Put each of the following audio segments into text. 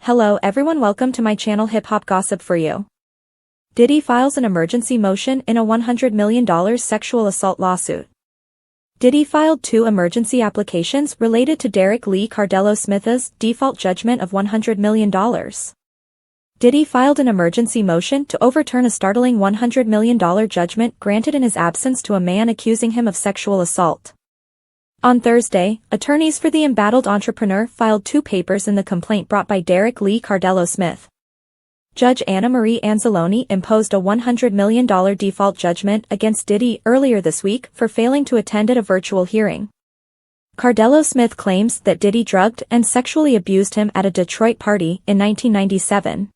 Hello everyone, welcome to my channel Hip Hop Gossip for you. Diddy files an emergency motion in a $100 million sexual assault lawsuit. Diddy filed 2 emergency applications related to Derek Lee Cardello Smith's default judgment of $100 million. Diddy filed an emergency motion to overturn a startling $100 million judgment granted in his absence to a man accusing him of sexual assault. On Thursday, attorneys for the embattled entrepreneur filed 2 papers in the complaint brought by Derek Lee Cardello Smith. Judge Anna Marie Anzalone imposed a $100 million default judgment against Diddy earlier this week for failing to attend at a virtual hearing. Cardello Smith claims that Diddy drugged and sexually abused him at a Detroit party in 1997.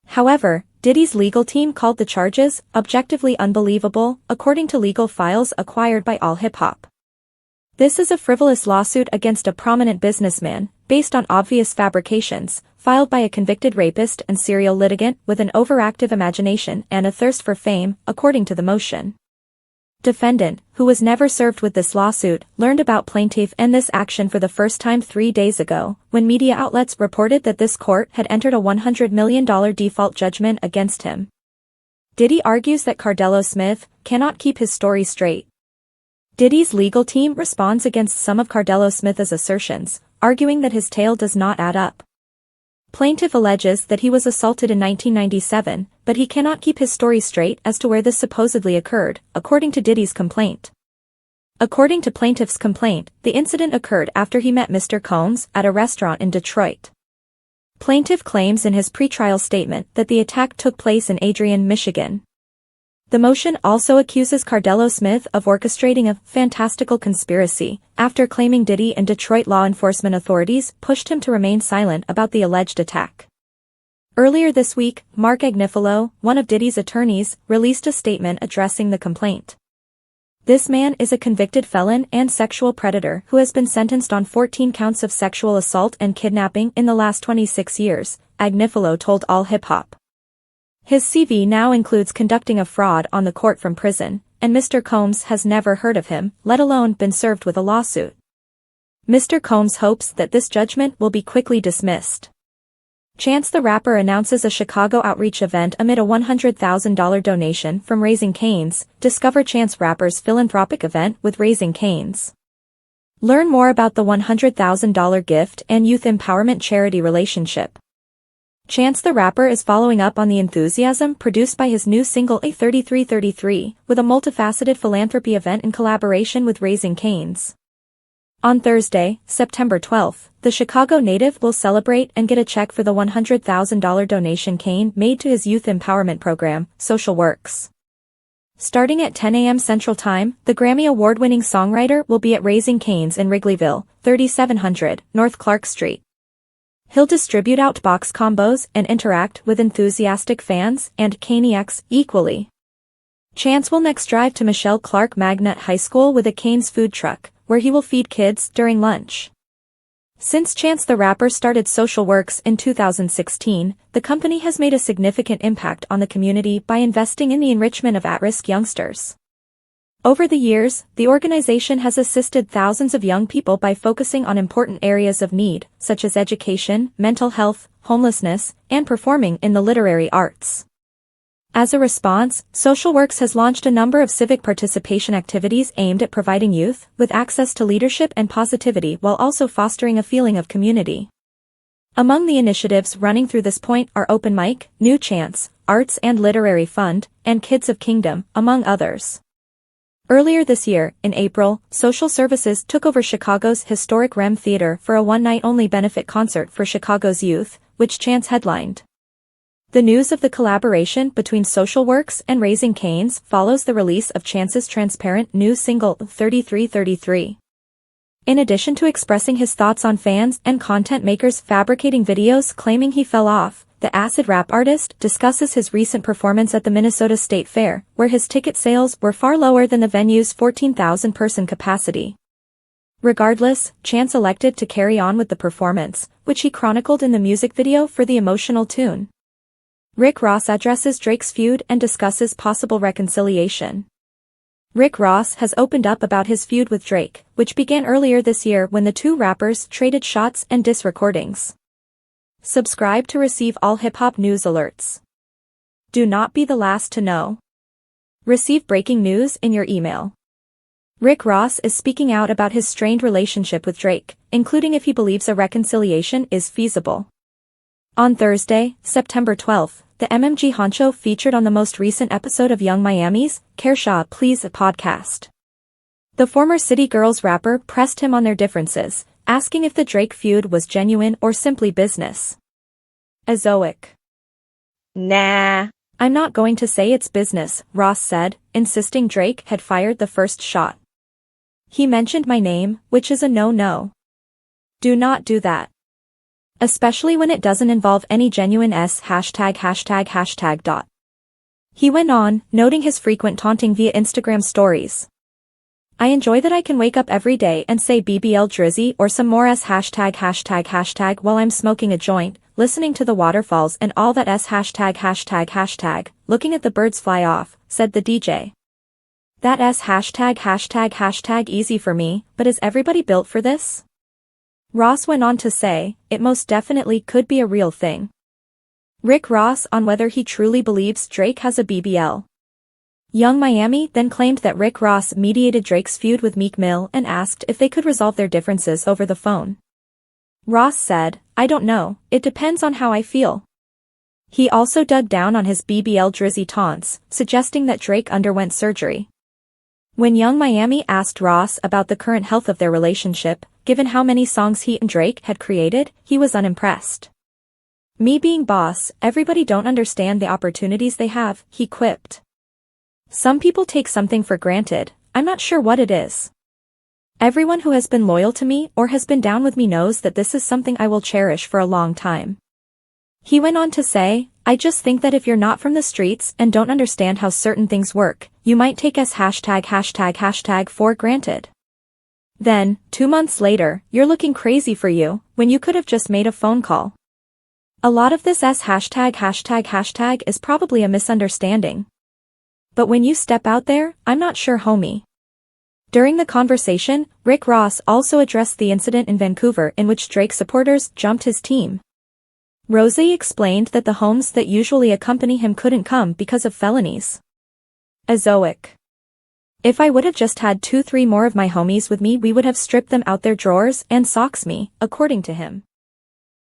However, Diddy's legal team called the charges objectively unbelievable, according to legal files acquired by All Hip Hop. This is a frivolous lawsuit against a prominent businessman, based on obvious fabrications, filed by a convicted rapist and serial litigant with an overactive imagination and a thirst for fame, according to the motion. Defendant, who was never served with this lawsuit, learned about plaintiff and this action for the first time 3 days ago, when media outlets reported that this court had entered a $100 million default judgment against him. Diddy argues that Cardello Smith cannot keep his story straight. Diddy's legal team responds against some of Cardello Smith's assertions, arguing that his tale does not add up. Plaintiff alleges that he was assaulted in 1997, but he cannot keep his story straight as to where this supposedly occurred, according to Diddy's complaint. According to plaintiff's complaint, the incident occurred after he met Mr. Combs at a restaurant in Detroit. Plaintiff claims in his pretrial statement that the attack took place in Adrian, Michigan. The motion also accuses Cardello Smith of orchestrating a fantastical conspiracy, after claiming Diddy and Detroit law enforcement authorities pushed him to remain silent about the alleged attack. Earlier this week, Mark Agnifilo, one of Diddy's attorneys, released a statement addressing the complaint. This man is a convicted felon and sexual predator who has been sentenced on 14 counts of sexual assault and kidnapping in the last 26 years, Agnifilo told All Hip Hop. His CV now includes conducting a fraud on the court from prison, and Mr. Combs has never heard of him, let alone been served with a lawsuit. Mr. Combs hopes that this judgment will be quickly dismissed. Chance the Rapper announces a Chicago outreach event amid a $100,000 donation from Raising Cane's. Discover Chance Rapper's philanthropic event with Raising Cane's. Learn more about the $100,000 gift and youth empowerment charity relationship. Chance the Rapper is following up on the enthusiasm produced by his new single A3333, with a multifaceted philanthropy event in collaboration with Raising Cane's. On Thursday, September 12th, the Chicago native will celebrate and get a check for the $100,000 donation Kane made to his youth empowerment program, Social Works. Starting at 10 a.m. Central Time, the Grammy Award-winning songwriter will be at Raising Cane's in Wrigleyville, 3700 North Clark Street. He'll distribute out box combos and interact with enthusiastic fans and Kaniacs equally. Chance will next drive to Michelle Clark Magnet High School with a Cane's food truck, where he will feed kids during lunch. Since Chance the Rapper started Social Works in 2016, the company has made a significant impact on the community by investing in the enrichment of at-risk youngsters. Over the years, the organization has assisted thousands of young people by focusing on important areas of need, such as education, mental health, homelessness, and performing in the literary arts. As a response, Social Works has launched a number of civic participation activities aimed at providing youth with access to leadership and positivity while also fostering a feeling of community. Among the initiatives running through this point are Open Mic, New Chance, Arts and Literary Fund, and Kids of Kingdom, among others. Earlier this year, in April, Social Services took over Chicago's historic Rem Theater for a one-night-only benefit concert for Chicago's youth, which Chance headlined. The news of the collaboration between Social Works and Raising Cane's follows the release of Chance's transparent new single 3333. In addition to expressing his thoughts on fans and content makers fabricating videos claiming he fell off, the acid rap artist discusses his recent performance at the Minnesota State Fair, where his ticket sales were far lower than the venue's 14,000-person capacity. Regardless, Chance elected to carry on with the performance, which he chronicled in the music video for the emotional tune. Rick Ross addresses Drake's feud and discusses possible reconciliation. Rick Ross has opened up about his feud with Drake, which began earlier this year when the two rappers traded shots and diss recordings. Subscribe to receive all hip-hop news alerts. Do not be the last to know. Receive breaking news in your email. Rick Ross is speaking out about his strained relationship with Drake, including if he believes a reconciliation is feasible. On Thursday, September 12th, the OMG honcho featured on the most recent episode of Young Miami's Kershaw Please podcast. The former City Girls rapper pressed him on their differences, asking if the Drake feud was genuine or simply business. Azoic. Nah. I'm not going to say it's business, Ross said, insisting Drake had fired the first shot. He mentioned my name, which is a no-no. Do not do that. Especially when it doesn't involve any genuine ####. He went on, noting his frequent taunting via Instagram stories. I enjoy that I can wake up every day and say BBL Drizzy or some more #### while I'm smoking a joint, listening to the waterfalls and all that ####, looking at the birds fly off, said the DJ. That #### easy for me, but is everybody built for this? Ross went on to say, it most definitely could be a real thing. Rick Ross on whether he truly believes Drake has a BBL. Young Miami then claimed that Rick Ross mediated Drake's feud with Meek Mill and asked if they could resolve their differences over the phone. Ross said, I don't know, it depends on how I feel. He also dug down on his BBL Drizzy taunts, suggesting that Drake underwent surgery. When Young Miami asked Ross about the current health of their relationship, given how many songs he and Drake had created, he was unimpressed. Me being boss, everybody don't understand the opportunities they have, he quipped. Some people take something for granted, I'm not sure what it is. Everyone who has been loyal to me or has been down with me knows that this is something I will cherish for a long time. He went on to say, I just think that if you're not from the streets and don't understand how certain things work, you might take us #### for granted. Then, 2 months later, you're looking crazy for you, when you could have just made a phone call. A lot of this #### is probably a misunderstanding. But when you step out there, I'm not sure homie. During the conversation, Rick Ross also addressed the incident in Vancouver in which Drake supporters jumped his team. Rosie explained that the homes that usually accompany him couldn't come because of felonies. Azoic. If I would have just had 2-3 more of my homies with me, we would have stripped them out their drawers and socks me, according to him.